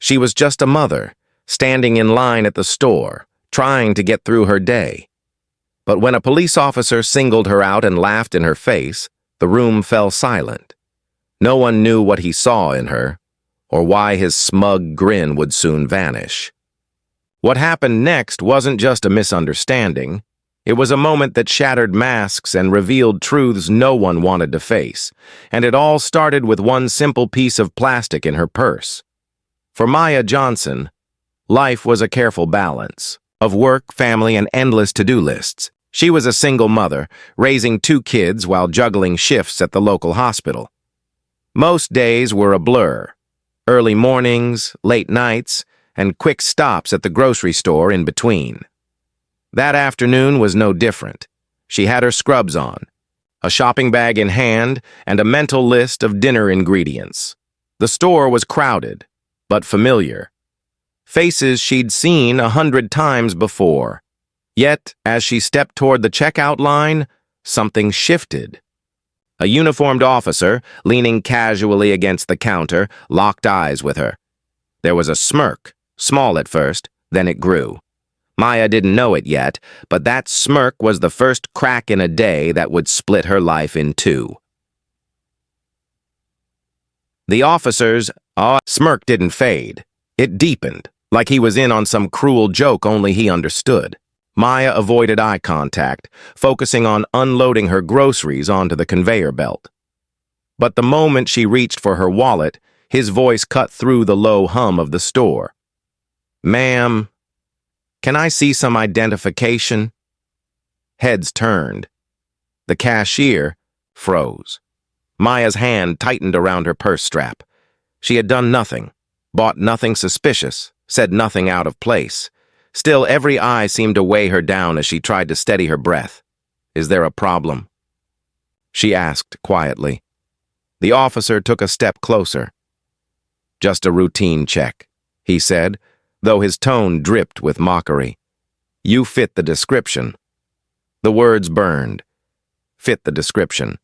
She was just a mother, standing in line at the store, trying to get through her day. But when a police officer singled her out and laughed in her face, the room fell silent. No one knew what he saw in her, or why his smug grin would soon vanish. What happened next wasn't just a misunderstanding. It was a moment that shattered masks and revealed truths no one wanted to face, and it all started with one simple piece of plastic in her purse. For Maya Johnson, life was a careful balance of work, family, and endless to-do lists. She was a single mother, raising 2 kids while juggling shifts at the local hospital. Most days were a blur. Early mornings, late nights, and quick stops at the grocery store in between. That afternoon was no different. She had her scrubs on, a shopping bag in hand, and a mental list of dinner ingredients. The store was crowded, but familiar. Faces she'd seen 100 times before. Yet, as she stepped toward the checkout line, something shifted. A uniformed officer, leaning casually against the counter, locked eyes with her. There was a smirk, small at first, then it grew. Maya didn't know it yet, but that smirk was the first crack in a day that would split her life in 2. The officer's smirk didn't fade. It deepened, like he was in on some cruel joke only he understood. Maya avoided eye contact, focusing on unloading her groceries onto the conveyor belt. But the moment she reached for her wallet, his voice cut through the low hum of the store. "Ma'am, can I see some identification?" Heads turned. The cashier froze. Maya's hand tightened around her purse strap. She had done nothing, bought nothing suspicious, said nothing out of place. Still, every eye seemed to weigh her down as she tried to steady her breath. "Is there a problem?" she asked quietly. The officer took a step closer. "Just a routine check," he said, though his tone dripped with mockery. "You fit the description." The words burned. Fit the description.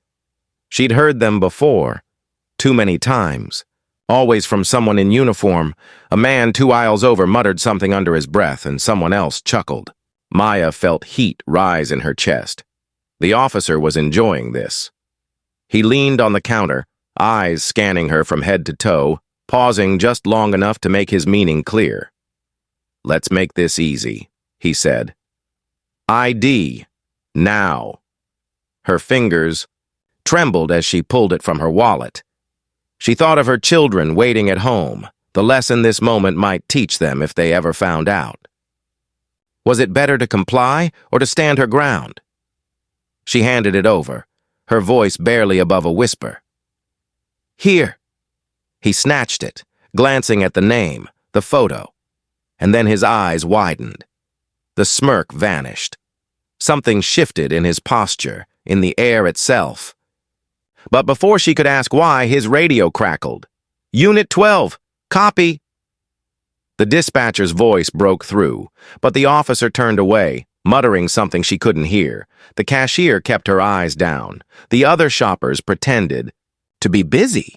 She'd heard them before, too many times. Always from someone in uniform. A man 2 aisles over muttered something under his breath, and someone else chuckled. Maya felt heat rise in her chest. The officer was enjoying this. He leaned on the counter, eyes scanning her from head to toe, pausing just long enough to make his meaning clear. "Let's make this easy," he said. "ID. Now." Her fingers trembled as she pulled it from her wallet. She thought of her children waiting at home, the lesson this moment might teach them if they ever found out. Was it better to comply or to stand her ground? She handed it over, her voice barely above a whisper. "Here." He snatched it, glancing at the name, the photo, and then his eyes widened. The smirk vanished. Something shifted in his posture, in the air itself. But before she could ask why, his radio crackled. "Unit 12, copy." The dispatcher's voice broke through, but the officer turned away, muttering something she couldn't hear. The cashier kept her eyes down. The other shoppers pretended to be busy.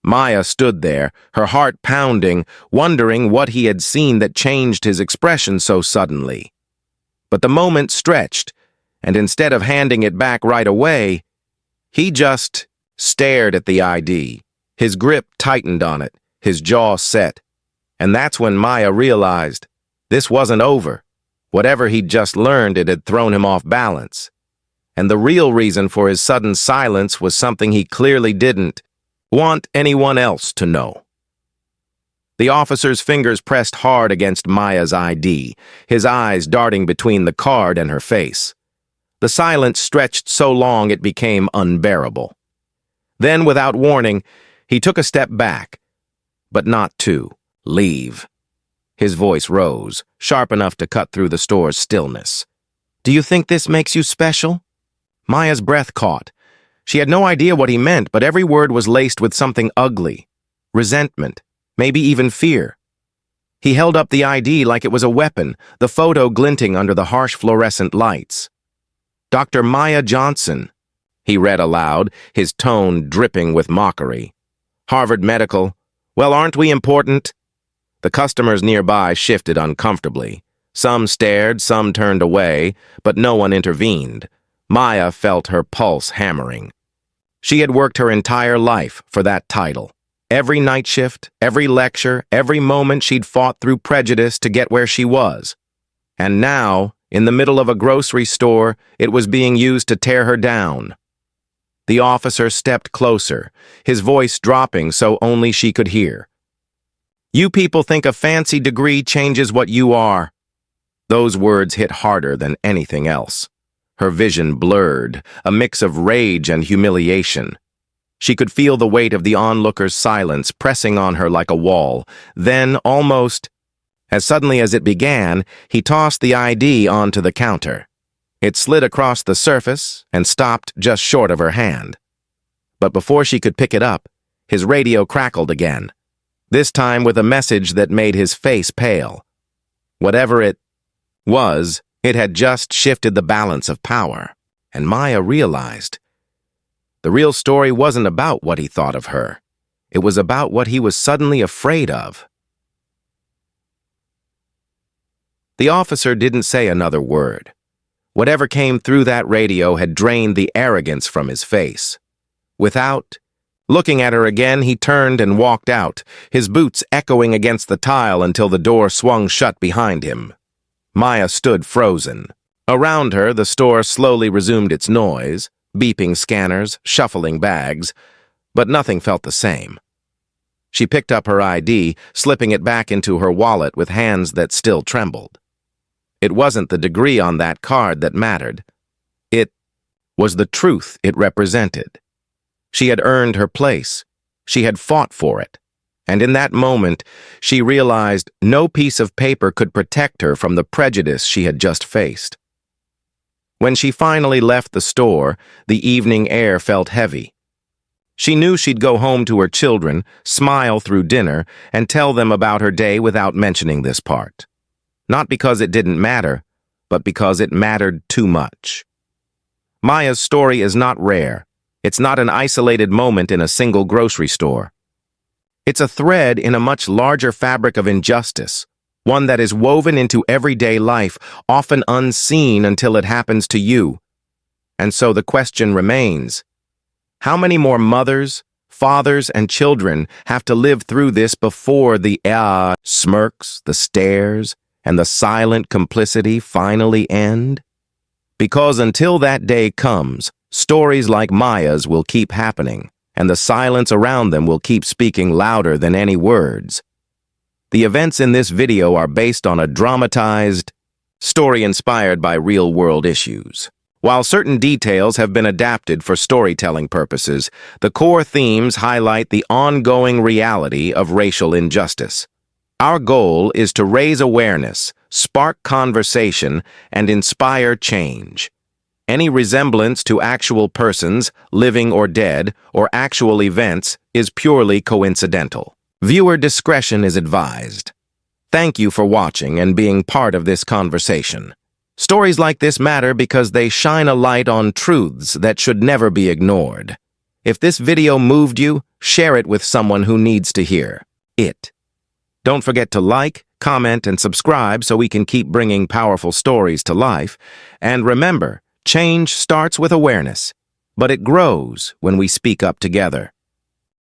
Maya stood there, her heart pounding, wondering what he had seen that changed his expression so suddenly. But the moment stretched, and instead of handing it back right away, he just stared at the ID. His grip tightened on it, his jaw set. And that's when Maya realized this wasn't over. Whatever he'd just learned, it had thrown him off balance. And the real reason for his sudden silence was something he clearly didn't want anyone else to know. The officer's fingers pressed hard against Maya's ID, his eyes darting between the card and her face. The silence stretched so long it became unbearable. Then, without warning, he took a step back, but not 2. "Leave." His voice rose, sharp enough to cut through the store's stillness. "Do you think this makes you special?" Maya's breath caught. She had no idea what he meant, but every word was laced with something ugly. Resentment, maybe even fear. He held up the ID like it was a weapon, the photo glinting under the harsh fluorescent lights. "Dr. Maya Johnson," he read aloud, his tone dripping with mockery. "Harvard Medical. Well, aren't we important?" The customers nearby shifted uncomfortably. Some stared, some turned away, but no one intervened. Maya felt her pulse hammering. She had worked her entire life for that title. Every night shift, every lecture, every moment she'd fought through prejudice to get where she was. And now, in the middle of a grocery store, it was being used to tear her down. The officer stepped closer, his voice dropping so only she could hear. "You people think a fancy degree changes what you are." Those words hit harder than anything else. Her vision blurred, a mix of rage and humiliation. She could feel the weight of the onlooker's silence pressing on her like a wall. Then, almost as suddenly as it began, he tossed the ID onto the counter. It slid across the surface and stopped just short of her hand. But before she could pick it up, his radio crackled again, this time with a message that made his face pale. Whatever it was, it had just shifted the balance of power, and Maya realized the real story wasn't about what he thought of her. It was about what he was suddenly afraid of. The officer didn't say another word. Whatever came through that radio had drained the arrogance from his face. Without looking at her again, he turned and walked out, his boots echoing against the tile until the door swung shut behind him. Maya stood frozen. Around her, the store slowly resumed its noise, beeping scanners, shuffling bags, but nothing felt the same. She picked up her ID, slipping it back into her wallet with hands that still trembled. It wasn't the degree on that card that mattered. It was the truth it represented. She had earned her place. She had fought for it. And in that moment, she realized no piece of paper could protect her from the prejudice she had just faced. When she finally left the store, the evening air felt heavy. She knew she'd go home to her children, smile through dinner, and tell them about her day without mentioning this part. Not because it didn't matter, but because it mattered too much. Maya's story is not rare. It's not an isolated moment in a single grocery store. It's a thread in a much larger fabric of injustice, one that is woven into everyday life, often unseen until it happens to you. And so the question remains, how many more mothers, fathers, and children have to live through this before the smirks, the stares, and the silent complicity finally end? Because until that day comes, stories like Maya's will keep happening, and the silence around them will keep speaking louder than any words. The events in this video are based on a dramatized story inspired by real-world issues. While certain details have been adapted for storytelling purposes, the core themes highlight the ongoing reality of racial injustice. Our goal is to raise awareness, spark conversation, and inspire change. Any resemblance to actual persons, living or dead, or actual events is purely coincidental. Viewer discretion is advised. Thank you for watching and being part of this conversation. Stories like this matter because they shine a light on truths that should never be ignored. If this video moved you, share it with someone who needs to hear it. Don't forget to like, comment, and subscribe so we can keep bringing powerful stories to life. And remember, change starts with awareness, but it grows when we speak up together.